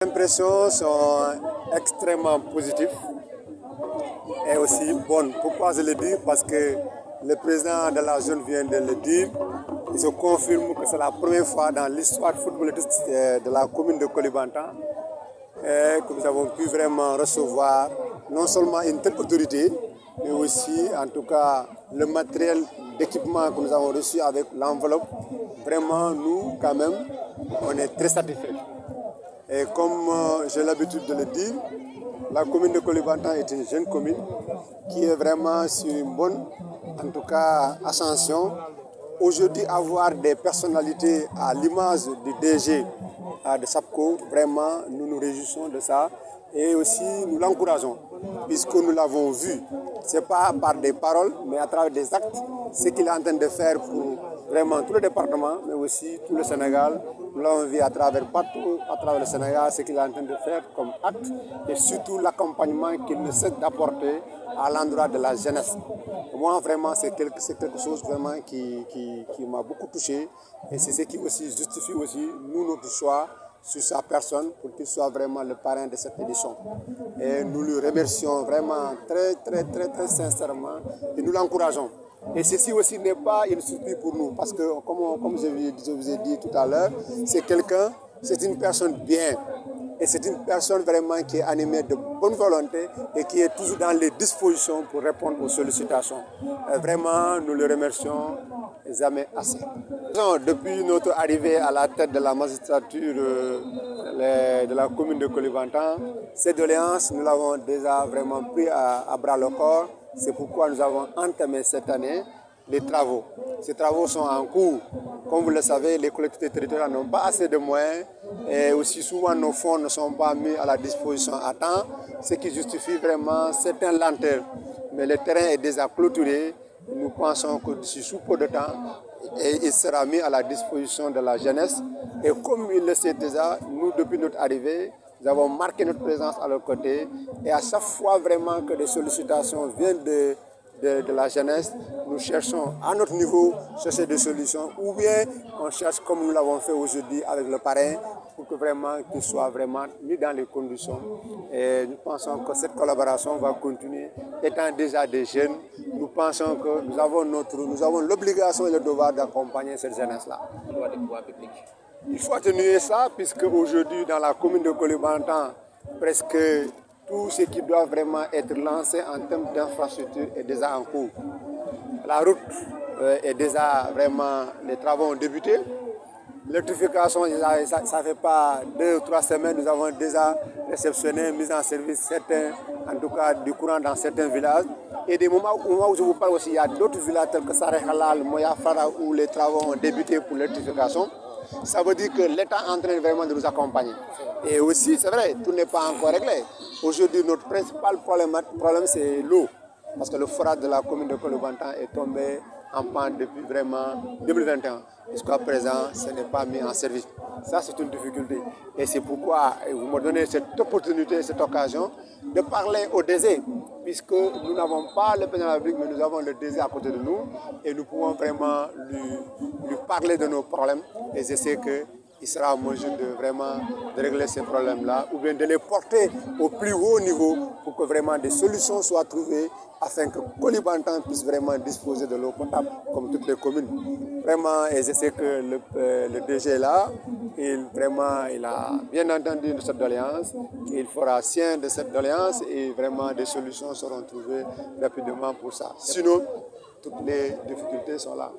Les impressions sont extrêmement positives et aussi bonnes. Pourquoi je le dis? Parce que le président de la zone vient de le dire. Il se confirme que c'est la première fois dans l'histoire footballistique de la commune de Koulibantang que nous avons pu vraiment recevoir non seulement une telle autorité, mais aussi en tout cas le matériel d'équipement que nous avons reçu avec l'enveloppe. Vraiment, nous, quand même, on est très satisfaits. Et comme j'ai l'habitude de le dire, la commune de Koulibantang est une jeune commune qui est vraiment sur une bonne, en tout cas, ascension. Aujourd'hui, avoir des personnalités à l'image du DG de SAPCO, vraiment, nous nous réjouissons de ça. Et aussi, nous l'encourageons, puisque nous l'avons vu. Ce n'est pas par des paroles, mais à travers des actes, ce qu'il est en train de faire pour vraiment tout le département, mais aussi tout le Sénégal. Nous l'avons vu à travers partout, à travers le Sénégal, ce qu'il est en train de faire comme acte, et surtout l'accompagnement qu'il ne cesse d'apporter à l'endroit de la jeunesse. Moi, vraiment, c'est quelque chose vraiment qui m'a beaucoup touché, et c'est ce qui aussi justifie aussi nous notre choix sur sa personne pour qu'il soit vraiment le parrain de cette édition. Et nous le remercions vraiment très sincèrement et nous l'encourageons. Et ceci aussi n'est pas une surprise pour nous parce que comme je vous ai dit tout à l'heure, c'est une personne bien. Et c'est une personne vraiment qui est animée de bonne volonté et qui est toujours dans les dispositions pour répondre aux sollicitations. Et vraiment, nous le remercions jamais assez. Depuis notre arrivée à la tête de la magistrature de la commune de Koulibantang, cette doléance, nous l'avons déjà vraiment pris à bras le corps. C'est pourquoi nous avons entamé cette année les travaux. Ces travaux sont en cours. Comme vous le savez, les collectivités territoriales n'ont pas assez de moyens et aussi souvent nos fonds ne sont pas mis à la disposition à temps, ce qui justifie vraiment certaines lenteurs. Mais le terrain est déjà clôturé. Nous pensons que d'ici sous peu de temps, il sera mis à la disposition de la jeunesse. Et comme il le sait déjà, nous, depuis notre arrivée, nous avons marqué notre présence à leur côté. Et à chaque fois vraiment que des sollicitations viennent de la jeunesse, nous cherchons à notre niveau chercher des solutions ou bien on cherche comme nous l'avons fait aujourd'hui avec le parrain pour que vraiment qu'il soit vraiment mis dans les conditions. Et nous pensons que cette collaboration va continuer. Étant déjà des jeunes, nous pensons que nous avons l'obligation et le devoir d'accompagner cette jeunesse-là. Il faut atténuer ça puisque aujourd'hui dans la commune de Koulibantang, presque tout ce qui doit vraiment être lancé en termes d'infrastructure est déjà en cours. La route est déjà vraiment, les travaux ont débuté. L'électrification, ça ne fait pas 2 ou 3 semaines, nous avons déjà réceptionné, mis en service certains, en tout cas du courant dans certains villages. Et des moments où je vous parle aussi, il y a d'autres villages tels que Saré Halal, Moya Fara, où les travaux ont débuté pour l'électrification. Ça veut dire que l'État est en train vraiment de nous accompagner. Et aussi, c'est vrai, tout n'est pas encore réglé. Aujourd'hui, notre principal problème c'est l'eau. Parce que le forage de la commune de Koulibantang est tombé en panne depuis vraiment 2021. Jusqu'à présent, ce n'est pas mis en service. Ça, c'est une difficulté. Et c'est pourquoi vous me donnez cette opportunité, cette occasion de parler au DG. Puisque nous n'avons pas le président de la République, mais nous avons le DG à côté de nous. Et nous pouvons vraiment lui parler de nos problèmes. Et je sais qu'il sera en mesure de régler ces problèmes-là ou bien de les porter au plus haut niveau pour que vraiment des solutions soient trouvées afin que Koulibantang puisse vraiment disposer de l'eau potable comme toutes les communes. Vraiment, et je sais que le DG est là, il a bien entendu de cette doléance, il fera sien de cette doléance et vraiment des solutions seront trouvées rapidement pour ça. Sinon, toutes les difficultés sont là.